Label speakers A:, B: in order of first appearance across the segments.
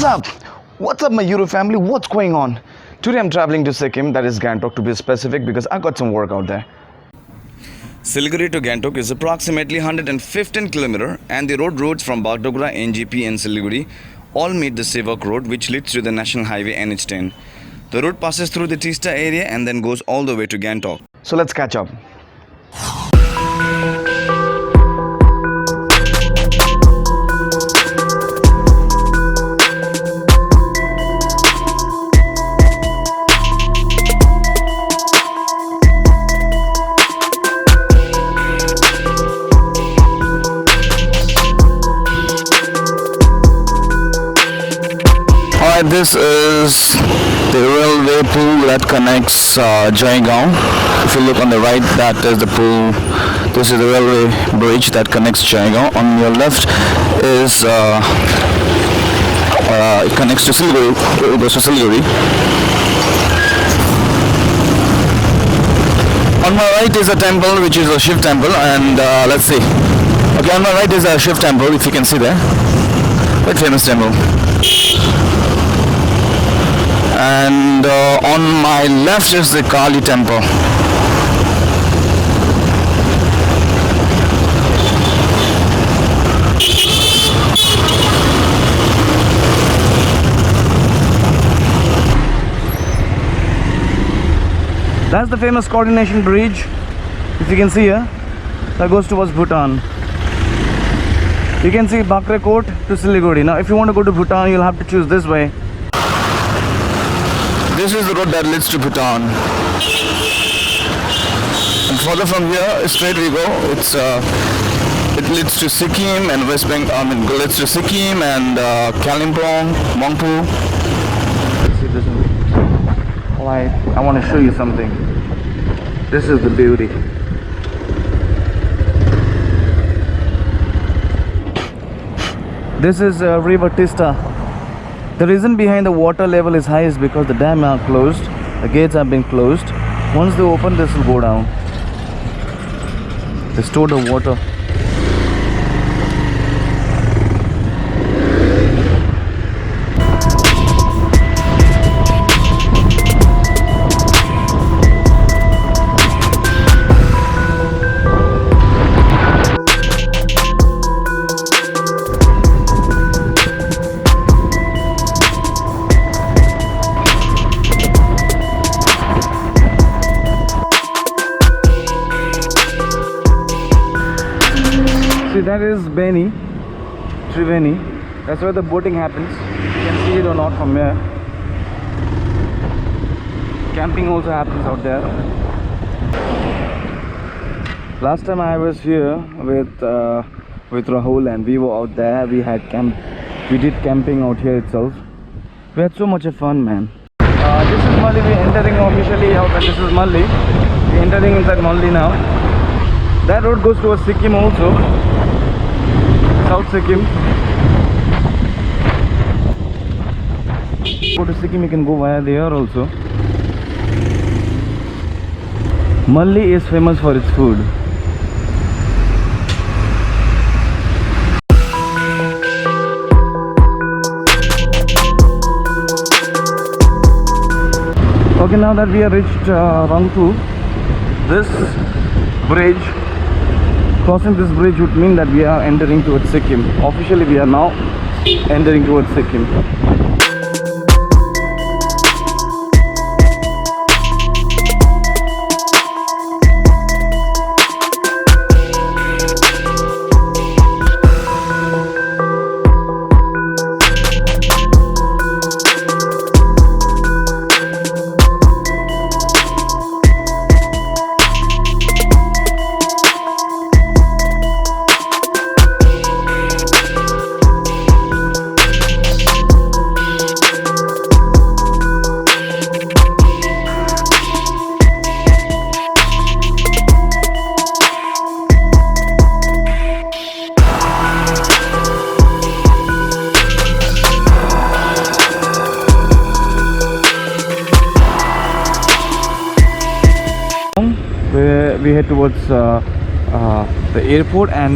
A: up? What's up, my Euro family? What's going on? Today I'm traveling to Sikkim, that is Gangtok to be specific, because I got some work out there. Siliguri to Gangtok is approximately 115 km, and the roads from Bagdogra, NGP and Siliguri all meet the Sevak Road, which leads to the National Highway NH10. The road passes through the Tista area and then goes all the way to Gangtok. So let's catch up. Alright, this is the railway pool that connects Jaigaon. If you look on the right, that is the pool. This is the railway bridge that connects Jaigaon. On your left is it connects to Siliguri. It goes to Siliguri. On my right is a temple, which is a Shiv temple, and let's see. Okay, on my right is a Shiv temple, if you can see there. Very famous temple. And on my left is the Kali temple. That's the famous coordination bridge, if you can see here, that goes towards Bhutan. You can see Bakre Court to Siliguri. Now if you want to go to Bhutan, you'll have to choose this way. This is the road that leads to Bhutan, and further from here straight we go. It leads to Sikkim and West Bengal. Leads to Sikkim and Kalimpong, Mongpu. Let's see this one. Alright, I want to show you something. This is the beauty. This is River Tista. The reason behind the water level is high is because the dam are closed. The gates have been closed. Once they open, this will go down. They store the water. See, that is Beni, Triveni. That's where the boating happens. You can see it or not from here. Camping also happens out there. Last time I was here with Rahul and we were out there. We did camping out here itself. We had so much of fun, man. This is Malli. We're entering officially out, and this is Malli. We're entering inside Malli now. That road goes towards Sikkim also. South Sikkim. Go to Sikkim, you can go via there also. Malli is famous for its food. Okay, now that we have reached Rangtu, this bridge, crossing this bridge would mean that we are entering towards Sikkim. Officially, we are now entering towards Sikkim. We head towards the airport, and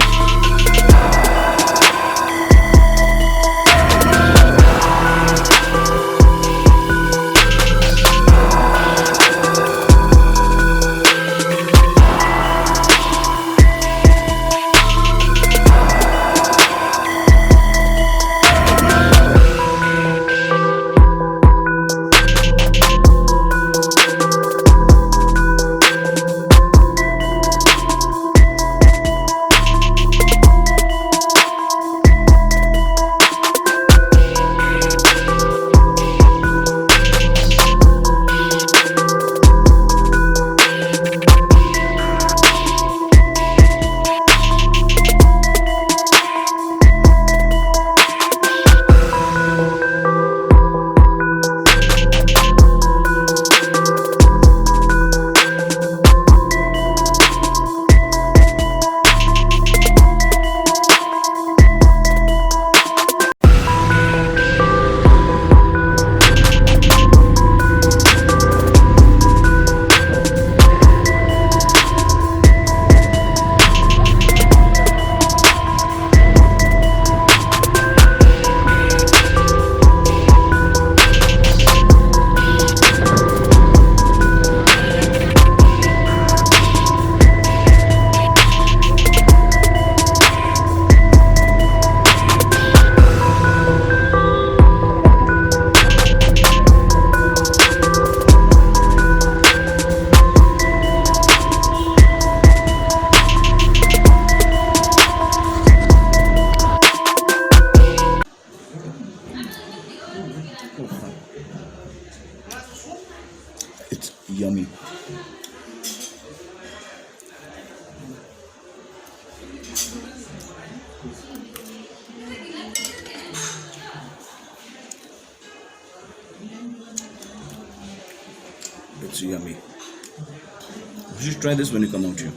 A: It's yummy. You should try this when you come out here.